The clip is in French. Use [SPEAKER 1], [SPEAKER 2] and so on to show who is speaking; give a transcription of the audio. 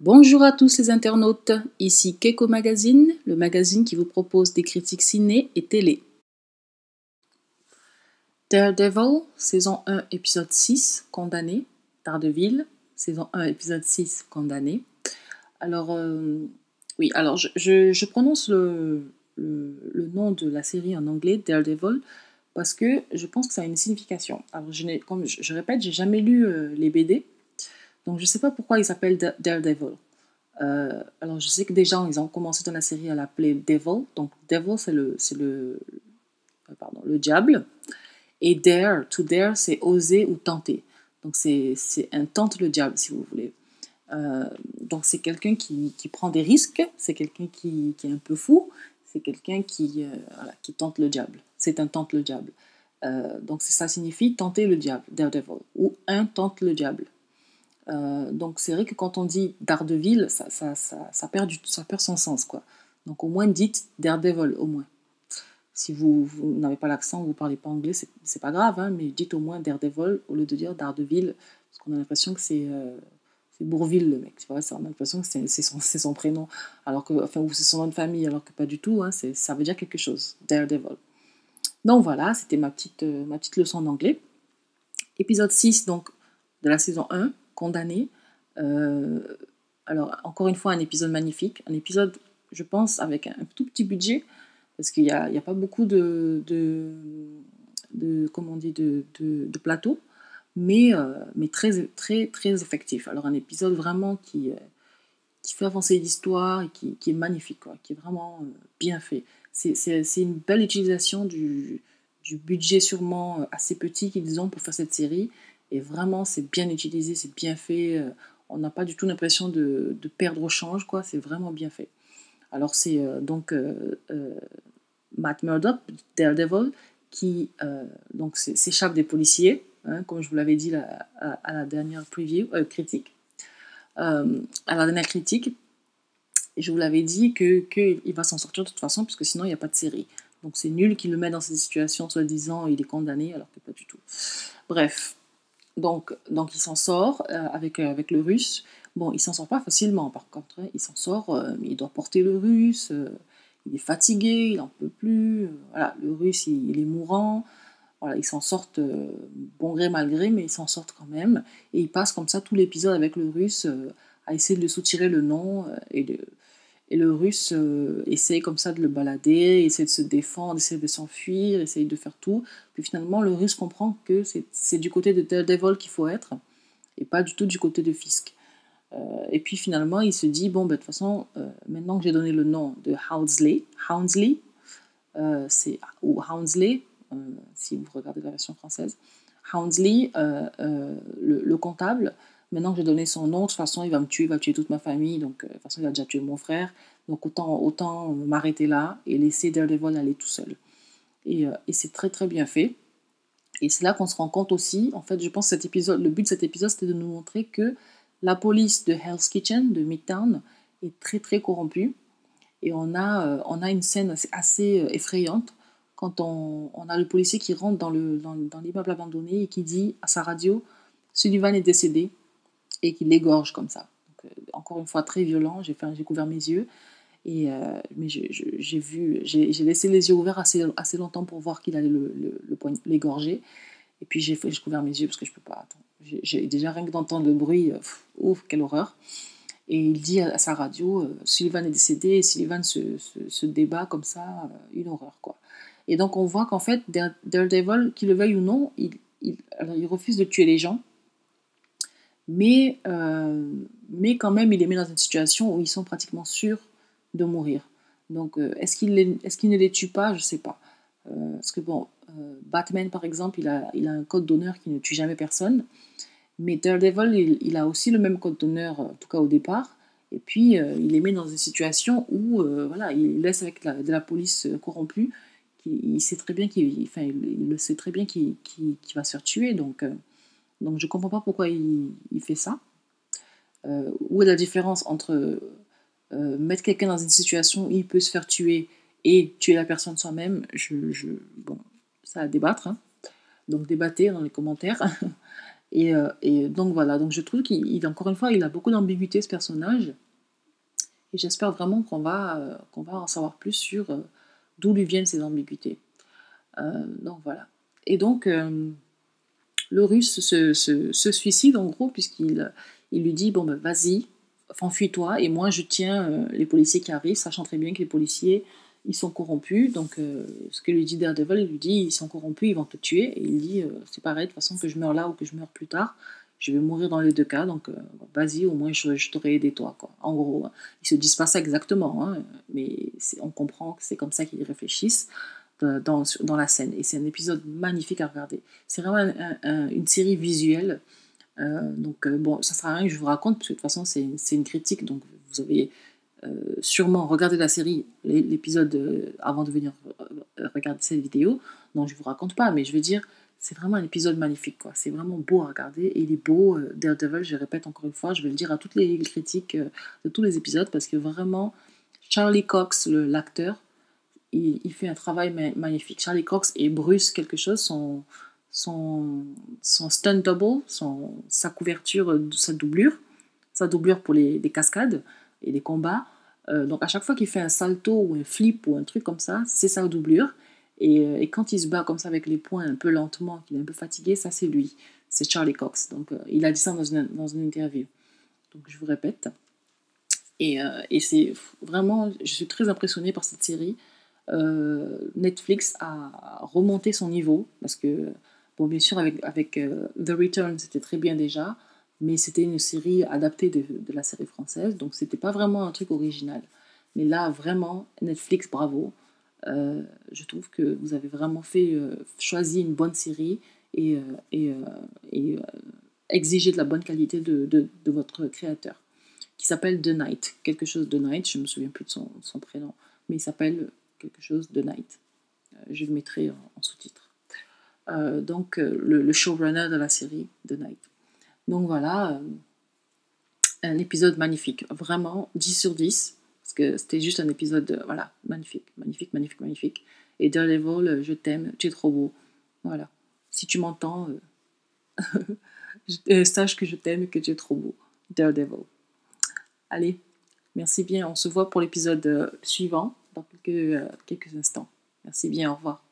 [SPEAKER 1] Bonjour à tous les internautes, ici Keiko Magazine, le magazine qui vous propose des critiques ciné et télé. Daredevil, saison 1, épisode 6, Condamné. Daredevil, saison 1, épisode 6, Condamné. Alors, je prononce le nom de la série en anglais, Daredevil, parce que je pense que ça a une signification. Alors, comme je répète, j'ai jamais lu les BD, donc je ne sais pas pourquoi il s'appelle Daredevil. Alors, je sais que des gens, ils ont commencé dans la série à l'appeler Devil. Donc, Devil, le diable. Et Dare, to dare, c'est oser ou tenter. Donc, c'est un tente le diable, si vous voulez. Donc, c'est quelqu'un qui prend des risques. C'est quelqu'un qui est un peu fou. C'est quelqu'un qui tente le diable. C'est un tente le diable. Donc, ça signifie tenter le diable, Daredevil. Ou un tente le diable. Donc c'est vrai que quand on dit Daredevil, ça perd son sens, quoi. Donc au moins dites Daredevil, au moins. Si vous n'avez pas l'accent, vous ne parlez pas anglais, c'est pas grave, hein, mais dites au moins Daredevil au lieu de dire Daredevil, parce qu'on a l'impression que c'est Bourville, le mec, tu vois, on a l'impression que c'est son prénom, alors que, enfin, ou c'est son nom de famille, alors que pas du tout, hein, ça veut dire quelque chose, Daredevil. Donc voilà, c'était ma petite leçon d'anglais. Épisode 6, donc, de la saison 1, Condamné. Euh, alors, encore une fois, un épisode magnifique. Un épisode, je pense, avec un tout petit budget, parce qu'il n'y a pas beaucoup comment on dit, de plateau, mais très, très, très effectif. Alors, un épisode vraiment qui fait avancer l'histoire et qui est magnifique, quoi, qui est vraiment bien fait. C'est une belle utilisation du budget sûrement assez petit qu'ils ont pour faire cette série. Et vraiment, c'est bien utilisé, c'est bien fait. On n'a pas du tout l'impression de perdre au change, quoi. C'est vraiment bien fait. Alors, c'est Matt Murdock, Daredevil, qui donc s'échappe des policiers, hein, comme je vous l'avais dit à la dernière critique. À la dernière critique, je vous l'avais dit qu'il va s'en sortir de toute façon, puisque sinon il n'y a pas de série. Donc c'est nul qu'il le met dans ces situations, soi-disant il est condamné, alors que pas du tout. Bref, donc il s'en sort avec le russe. Bon, il s'en sort pas facilement, par contre. Hein. Il s'en sort, mais il doit porter le russe. Il est fatigué, il n'en peut plus. Voilà, le russe, il est mourant. Voilà, ils s'en sortent bon gré mal gré, mais ils s'en sortent quand même. Et ils passent comme ça tout l'épisode avec le russe à essayer de lui soutirer le nom et le russe essaye comme ça de le balader, essaye de se défendre, essaye de s'enfuir, essaye de faire tout. Puis finalement, le russe comprend que c'est du côté de Daredevil qu'il faut être, et pas du tout du côté de Fisk. Et puis finalement, il se dit, bon, ben, de toute façon, maintenant que j'ai donné le nom de Houndsley, ou Houndsley, si vous regardez la version française, Houndsley, le comptable, maintenant que j'ai donné son nom, de toute façon, il va me tuer, il va tuer toute ma famille, donc de toute façon, il a déjà tué mon frère, donc autant m'arrêter là et laisser Daredevil aller tout seul. Et c'est très très bien fait. Et c'est là qu'on se rend compte aussi, en fait, je pense que le but de cet épisode, c'était de nous montrer que la police de Hell's Kitchen, de Midtown, est très très corrompue. Et on a une scène assez effrayante quand on a le policier qui rentre dans l'immeuble abandonné et qui dit à sa radio Sullivan est décédé et qui l'égorge comme ça. Donc, encore une fois, très violent. J'ai couvert mes yeux. Mais j'ai laissé les yeux ouverts assez longtemps pour voir qu'il allait l'égorger. Et puis j'ai couvert mes yeux parce que je peux pas. Attends. J'ai déjà rien que d'entendre le bruit, ouf, quelle horreur. Et il dit à sa radio, Sullivan est décédé et Sullivan se débat comme ça, une horreur, quoi. Et donc on voit qu'en fait, Daredevil, qu'il le veuille ou non, alors, il refuse de tuer les gens, mais quand même, il les met dans une situation où ils sont pratiquement sûrs de mourir. Donc est-ce qu'il ne les tue pas? Je sais pas. Parce que bon, Batman, par exemple, il a un code d'honneur qui ne tue jamais personne. Mais Daredevil, il a aussi le même code d'honneur, en tout cas au départ. Et puis, il les met dans une situation où voilà, il laisse avec de la police corrompue. Il sait très bien il le sait très bien qu'il va se faire tuer. Donc je ne comprends pas pourquoi il fait ça. Où est la différence entre mettre quelqu'un dans une situation où il peut se faire tuer et tuer la personne soi-même? Bon, ça à débattre. Hein. Donc débattez dans les commentaires. Et donc voilà, donc je trouve encore une fois, il a beaucoup d'ambiguïté ce personnage. Et j'espère vraiment qu'on va en savoir plus sur d'où lui viennent ces ambiguïtés. Donc voilà. Et donc, le russe se suicide en gros, il lui dit, bon ben vas-y, enfuis-toi, et moi je tiens les policiers qui arrivent, sachant très bien que les policiers, ils sont corrompus. Donc ce que lui dit Daredevil, il lui dit, ils sont corrompus, ils vont te tuer. Et il dit, c'est pareil, de toute façon que je meurs là ou que je meurs plus tard, je vais mourir dans les deux cas, donc vas-y, au moins je t'aurais aidé toi, quoi. En gros, ils se disent pas ça exactement, hein, mais on comprend que c'est comme ça qu'ils réfléchissent dans la scène. Et c'est un épisode magnifique à regarder. C'est vraiment une série visuelle. Donc bon, ça sert à rien que je vous raconte, parce que de toute façon c'est une critique, donc vous avez sûrement regardé la série, l'épisode avant de venir regarder cette vidéo. Donc je vous raconte pas, mais je veux dire, c'est vraiment un épisode magnifique, quoi. C'est vraiment beau à regarder, et il est beau. Daredevil, je répète encore une fois, je vais le dire à toutes les critiques de tous les épisodes, parce que vraiment, Charlie Cox, l'acteur, il fait un travail magnifique. Charlie Cox et Bruce quelque chose, son stunt double, sa couverture, sa doublure pour les cascades et les combats. Donc à chaque fois qu'il fait un salto ou un flip ou un truc comme ça, c'est sa doublure. Et quand il se bat comme ça avec les poings un peu lentement, qu'il est un peu fatigué, ça c'est lui, c'est Charlie Cox. Donc il a dit ça dans une interview. Donc je vous répète. Et c'est vraiment, je suis très impressionnée par cette série. Netflix a remonté son niveau, parce que, bon, bien sûr, avec The Return, c'était très bien déjà, mais c'était une série adaptée de la série française, donc c'était pas vraiment un truc original. Mais là, vraiment, Netflix, bravo. Je trouve que vous avez vraiment choisi une bonne série, et, euh, et, euh, et exigé de la bonne qualité de votre créateur, qui s'appelle The Night, quelque chose de Night, je me souviens plus de son prénom, mais il s'appelle quelque chose de Night. Je le mettrai en sous-titre. Donc le showrunner de la série The Night. Donc voilà, un épisode magnifique, vraiment 10 sur 10, parce que c'était juste un épisode, voilà, magnifique, magnifique, magnifique, magnifique. Et Daredevil, je t'aime, tu es trop beau. Voilà. Si tu m'entends, sache que je t'aime et que tu es trop beau. Daredevil. Allez, merci bien. On se voit pour l'épisode suivant dans quelques instants. Merci bien, au revoir.